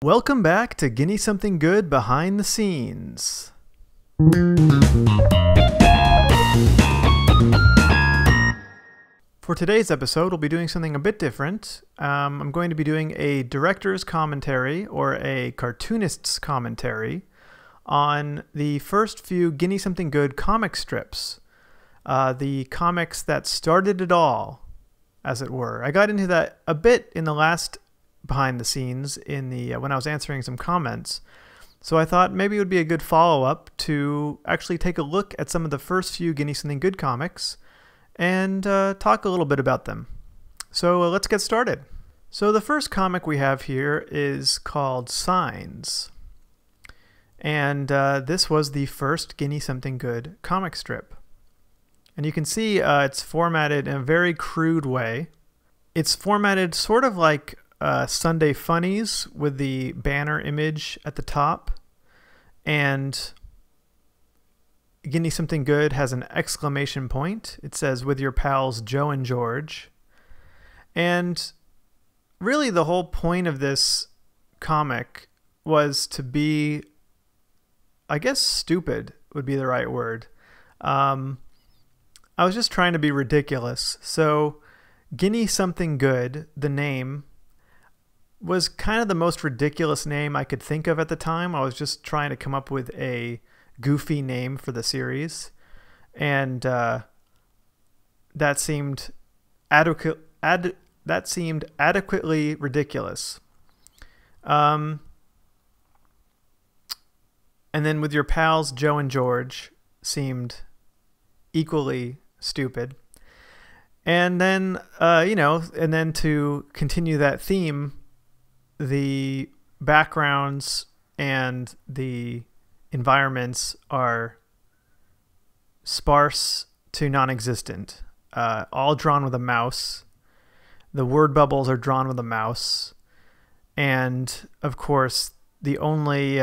Welcome back to Guinea Something Good behind the scenes. For today's episode, we'll be doing something a bit different. I'm going to be doing a director's commentary or a cartoonist's commentary on the first few Guinea Something Good comic strips. The comics that started it all, as it were. I got into that a bit in the last behind the scenes in the when I was answering some comments. So I thought maybe it would be a good follow-up to actually take a look at some of the first few Guinea Something Good comics and talk a little bit about them. So let's get started. So the first comic we have here is called Signs. And this was the first Guinea Something Good comic strip. And you can see it's formatted in a very crude way. It's formatted sort of like Sunday Funnies with the banner image at the top, and Guinea Something Good has an exclamation point. It says, "With your pals Joe and George." And really the whole point of this comic was to be, I guess stupid would be the right word. I was just trying to be ridiculous. So Guinea Something Good, the name, was kind of the most ridiculous name I could think of at the time. I was just trying to come up with a goofy name for the series, and that seemed adequately ridiculous. And then With Your Pals Joe and George seemed equally stupid. And then and then to continue that theme, the backgrounds and the environments are sparse to non-existent, all drawn with a mouse. The word bubbles are drawn with a mouse. And of course, the only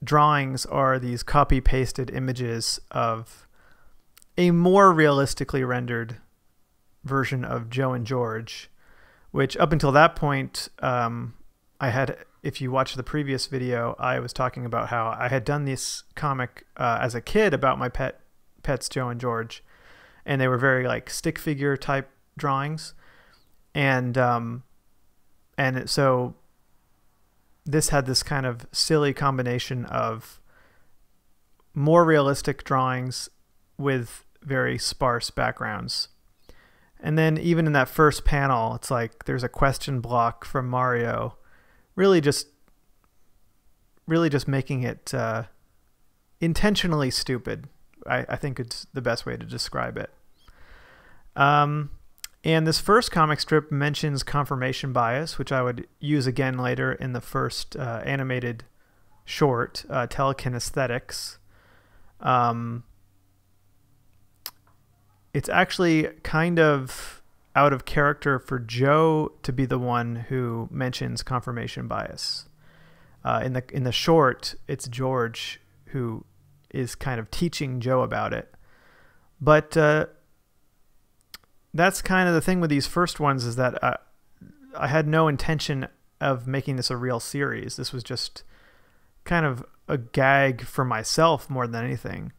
drawings are these copy-pasted images of a more realistically rendered version of Joe and George, which up until that point, if you watch the previous video, I was talking about how I had done this comic as a kid about my pets Joe and George, and they were very like stick figure type drawings, and so this had this kind of silly combination of more realistic drawings with very sparse backgrounds. And then even in that first panel, it's like there's a question block from Mario, really just making it intentionally stupid. I think it's the best way to describe it. And this first comic strip mentions confirmation bias, which I would use again later in the first animated short, telekinesthetics. It's actually kind of out of character for Joe to be the one who mentions confirmation bias. In the short, it's George who is kind of teaching Joe about it. But that's kind of the thing with these first ones, is that I had no intention of making this a real series. This was just kind of a gag for myself more than anything.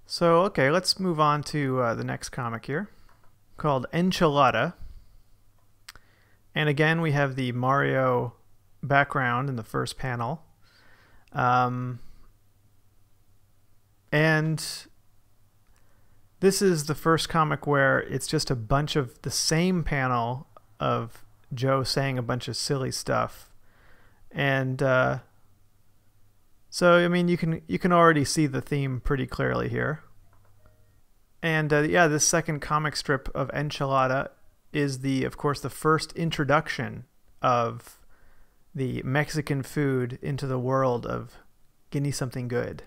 So, okay, let's move on to the next comic here, called Enchilada. And again, we have the Mario background in the first panel. And this is the first comic where it's just a bunch of the same panel of Joe saying a bunch of silly stuff. And so, I mean, you can already see the theme pretty clearly here. And yeah, this second comic strip of Enchilada is of course, the first introduction of the Mexican food into the world of Guinea Something Good,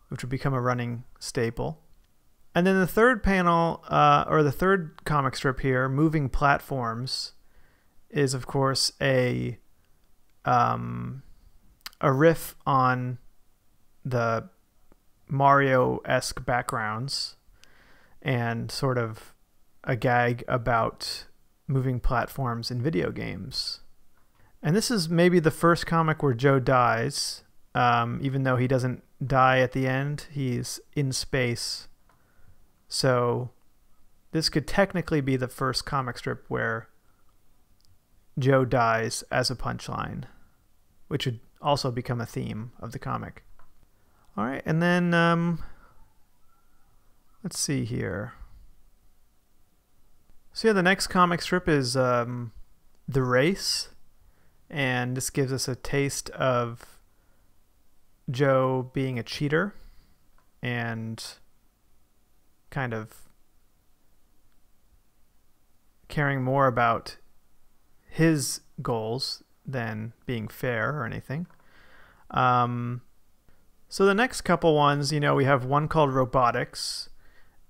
which would become a running staple. And then the third panel, or the third comic strip here, Moving Platforms, is of course a riff on the Mario-esque backgrounds and sort of a gag about moving platforms in video games. And this is maybe the first comic where Joe dies, even though he doesn't die at the end. He's in space. So this could technically be the first comic strip where Joe dies as a punchline, which would also become a theme of the comic. All right, and then let's see here. So yeah, the next comic strip is The Race, and this gives us a taste of Joe being a cheater and kind of caring more about his goals than being fair or anything. So the next couple ones, you know, we have one called Robotics,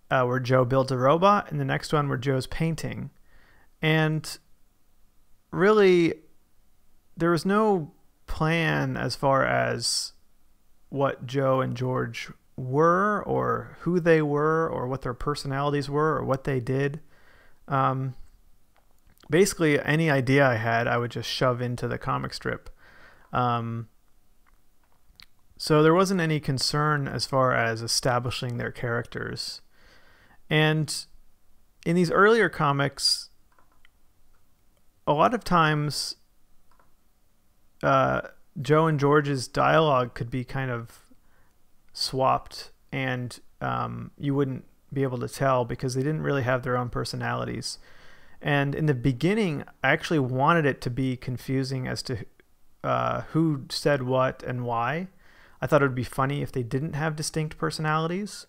where Joe builds a robot, and the next one where Joe's painting. And really, there was no plan as far as what Joe and George were, or who they were, or what their personalities were, or what they did. Basically, any idea I had, I would just shove into the comic strip. So there wasn't any concern as far as establishing their characters. And in these earlier comics, a lot of times Joe and George's dialogue could be kind of swapped, and you wouldn't be able to tell because they didn't really have their own personalities. And in the beginning, I actually wanted it to be confusing as to who said what and why. I thought it would be funny if they didn't have distinct personalities.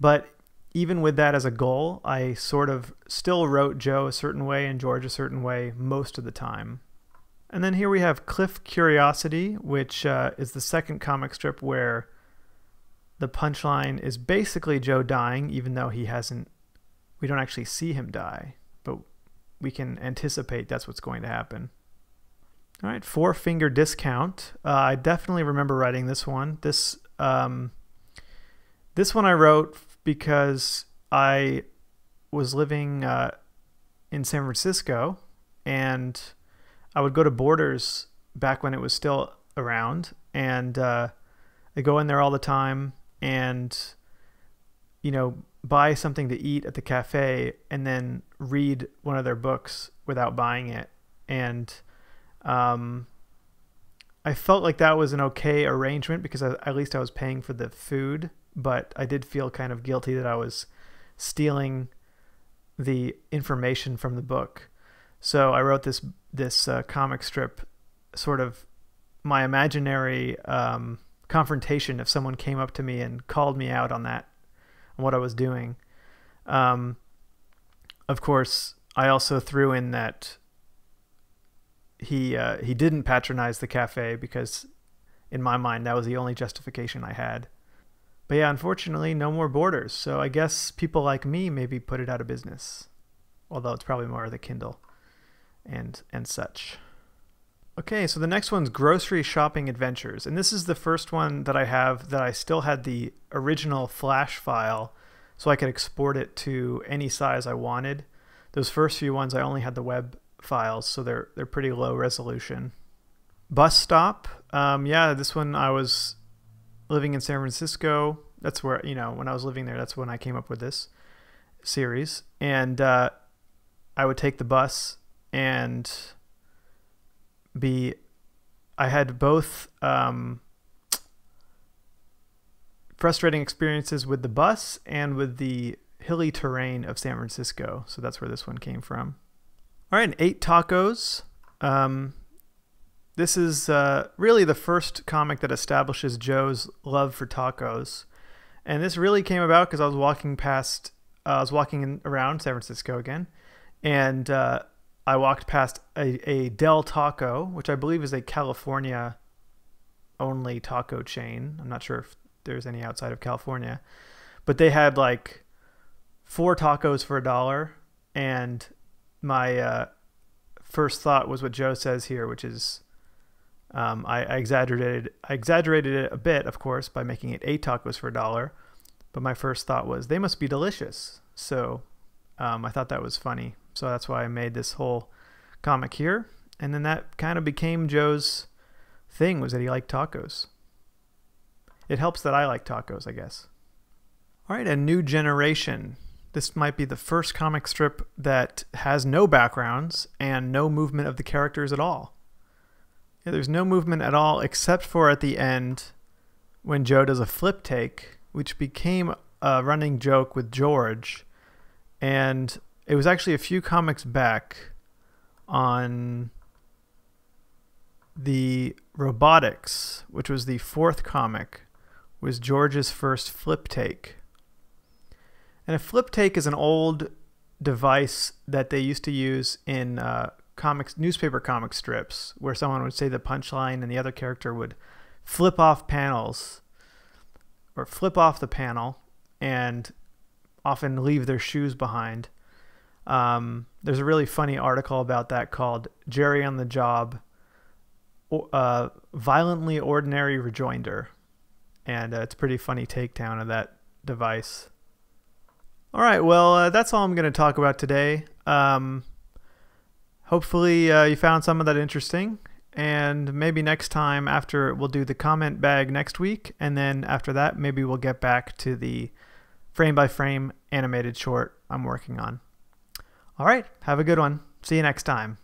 But even with that as a goal, I sort of still wrote Joe a certain way and George a certain way most of the time. And then here we have Cliff Curiosity, which is the second comic strip where the punchline is basically Joe dying, even though we don't actually see him die, but we can anticipate that's what's going to happen. All right, Four Finger Discount. I definitely remember writing this one. This one I wrote because I was living in San Francisco, and I would go to Borders back when it was still around, and I go in there all the time and, you know, buy something to eat at the cafe and then read one of their books without buying it. And I felt like that was an okay arrangement because at least I was paying for the food, but I did feel kind of guilty that I was stealing the information from the book. So I wrote this comic strip, sort of my imaginary confrontation if someone came up to me and called me out on what I was doing. Of course, I also threw in that he didn't patronize the cafe because in my mind that was the only justification I had. But yeah, unfortunately, no more Borders. So I guess people like me maybe put it out of business, although it's probably more of the Kindle and such. Okay, so the next one's Grocery Shopping Adventures, and this is the first one that I have that I still had the original Flash file, so I could export it to any size I wanted. Those first few ones I only had the web files, so they're pretty low resolution. Bus Stop. Yeah, this one I was living in San Francisco. That's where, you know, when I was living there, that's when I came up with this series. And I would take the bus and I had both frustrating experiences with the bus and with the hilly terrain of San Francisco. So that's where this one came from. All right, and 8 Tacos. This is really the first comic that establishes Joe's love for tacos. And this really came about because I was walking around San Francisco again, and I walked past a Del Taco, which I believe is a California only taco chain. I'm not sure if there's any outside of California, but they had like 4 tacos for $1, and my first thought was what Joe says here, which is I exaggerated it a bit, of course, by making it 8 tacos for $1, but my first thought was they must be delicious. So I thought that was funny. So that's why I made this whole comic here. And then that kind of became Joe's thing, was that he liked tacos. It helps that I like tacos, I guess. All right, A New Generation. This might be the first comic strip that has no backgrounds and no movement of the characters at all. Yeah, there's no movement at all except for at the end when Joe does a flip take, which became a running joke with George. And it was actually a few comics back on the Robotics, which was the 4th comic, was George's first flip take. And a flip take is an old device that they used to use in newspaper comic strips, where someone would say the punchline and the other character would flip off panels or flip off the panel and often leave their shoes behind. There's a really funny article about that called Jerry on the Job, Violently Ordinary Rejoinder. And it's a pretty funny takedown of that device. All right, well, that's all I'm going to talk about today. Hopefully you found some of that interesting. And maybe next time we'll do the comment bag next week. And then after that, maybe we'll get back to the frame-by-frame animated short I'm working on. All right, have a good one. See you next time.